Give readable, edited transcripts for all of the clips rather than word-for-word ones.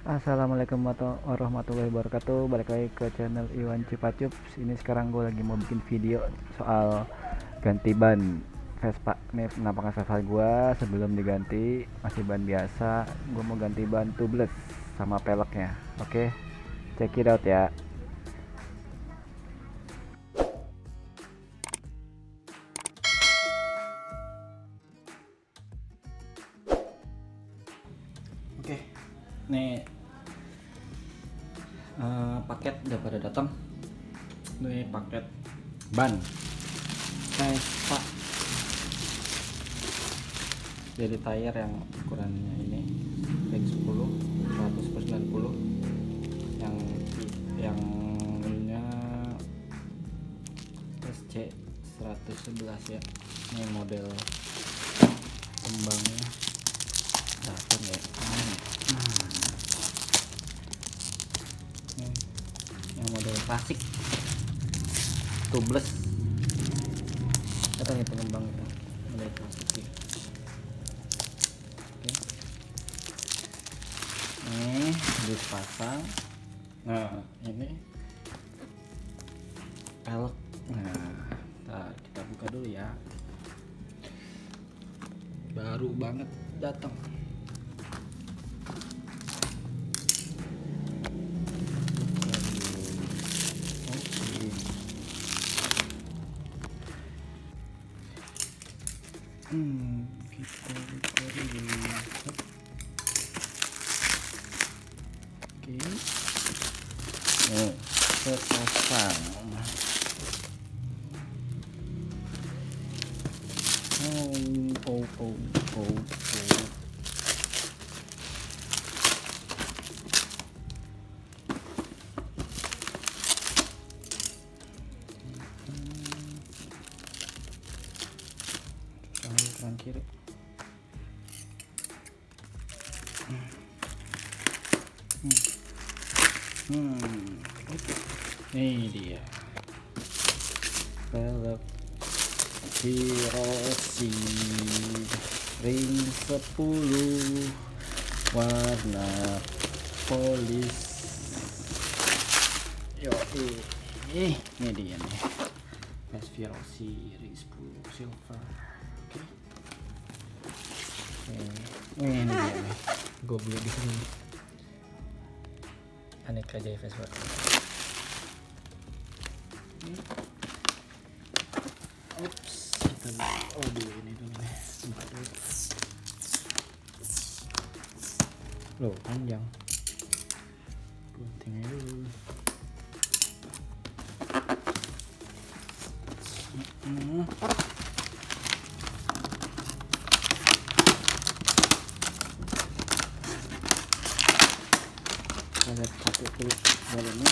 Assalamualaikum warahmatullahi wabarakatuh. Balik lagi ke channel Iwan Cipacups. Ini sekarang gue lagi mau bikin video soal ganti ban Vespa. Nih penampakan Vespa gue sebelum diganti masih ban biasa. Gue mau ganti ban tubeless sama peleknya. Oke, check it out ya. Oke, nih paket udah pada datang. Nih paket ban Vespa. Jadi tayar yang ukurannya ini ring 10 100 per 90, yang ininya SC 111 ya. Ini model kembangnya datang ya. Ini yang model klasik tubeless datang ya, pengembang itu model klasik ya. Oke, ini dipasang. Nah, ini pelek. Nah, kita buka dulu ya. Baru banget datang. Kita buka dulu. Oke. Terpasang. Oh. Kanan kiri. Ini dia pelek Virosi ring 10 warna polis. Ini dia nih, Virosi ring 10 silver. Ini dia nih, gue beli di sini. Aneka Jaya Vespa. Kita dulu ini dulu nih, tempat dulu. Loh, panjang. Guntingnya dulu. Kita lihat satu dulu dalamnya.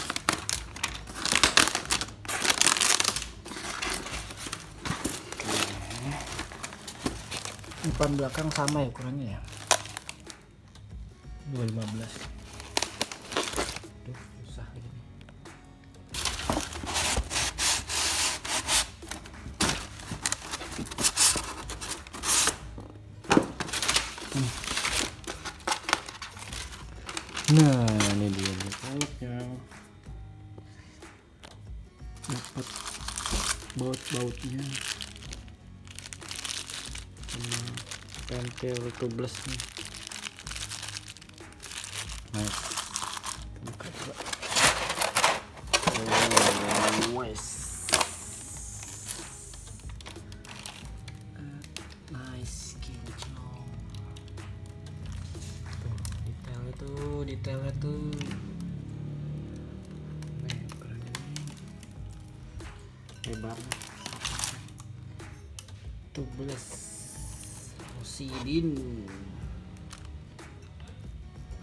Depan belakang sama ya ukurannya ya, 215. Aduh, susah ini. Nah, ini dia nih peleknya. Dapat baut-bautnya. Pentil tubeless nih. Nice. Buka coba. Nice, kinclong. Tuh, detailnya tuh. Nih, ukurannya nih. Hebat. Tubeless. Sidin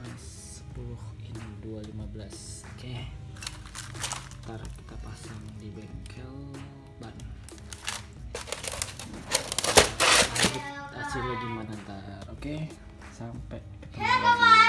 10 ini 215. Oke, ntar kita pasang di bengkel ban. Lanjut hasilnya gimana ntar. Oke, sampai ketemu lagi.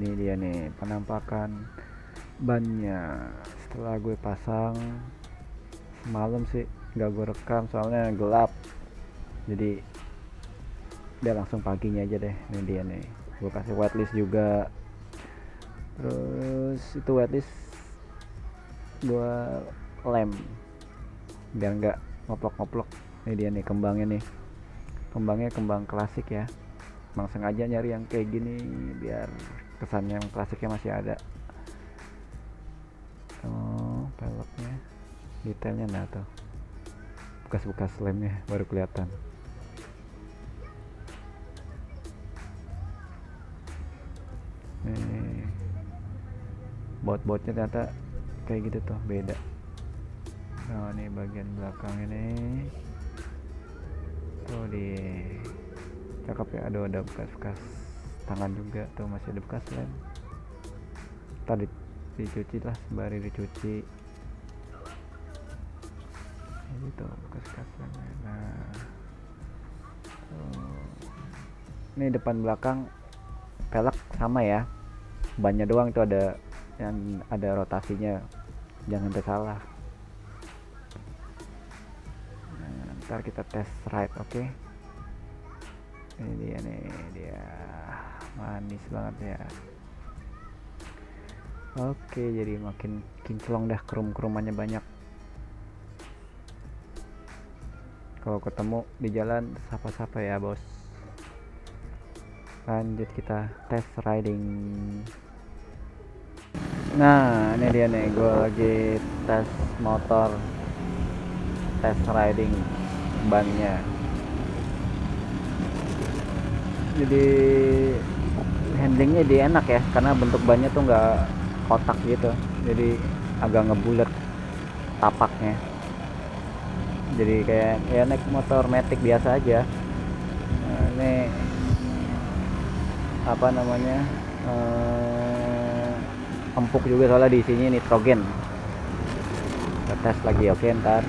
Ini dia nih penampakan bannya setelah gue pasang semalam sih, nggak gue rekam soalnya gelap, jadi udah langsung paginya aja deh. Ini dia nih, gue kasih whitelist juga. Terus itu whitelist gue lem biar nggak ngoplok-ngoplok. Ini dia nih kembangnya kembang klasik ya, emang sengaja nyari yang kayak gini biar kesannya yang klasiknya masih ada. Oh, peleknya detailnya nah tuh, bekas-bekas lemnya baru kelihatan. Nih baut-bautnya ternyata kayak gitu tuh, beda. Oh, ini bagian belakang ini tuh di cakep ya. Aduh, ada bekas-bekas tangan juga tuh, masih ada bekas lem. Tadi dicuci lah, sembari dicuci gitu bekas-bekas lemnya. Nah, ini depan belakang pelek sama ya, bannya doang itu ada yang ada rotasinya, jangan sampai salah. Nah, ntar kita tes ride. Oke. Ini dia nih, dia manis banget ya. Oke, jadi makin kinclong dah, kerum-kerumannya banyak. Kalau ketemu di jalan sapa-sapa ya bos. Lanjut kita tes riding. Nah, ini dia nih, gue lagi tes motor, tes riding bannya. Jadi handlingnya dia enak ya, karena bentuk bannya tuh nggak kotak gitu, jadi agak ngebulet tapaknya. Jadi kayak ya naik motor matic biasa aja. Nah, ini apa namanya, empuk juga soalnya di sini nitrogen. Kita tes lagi, oke ntar.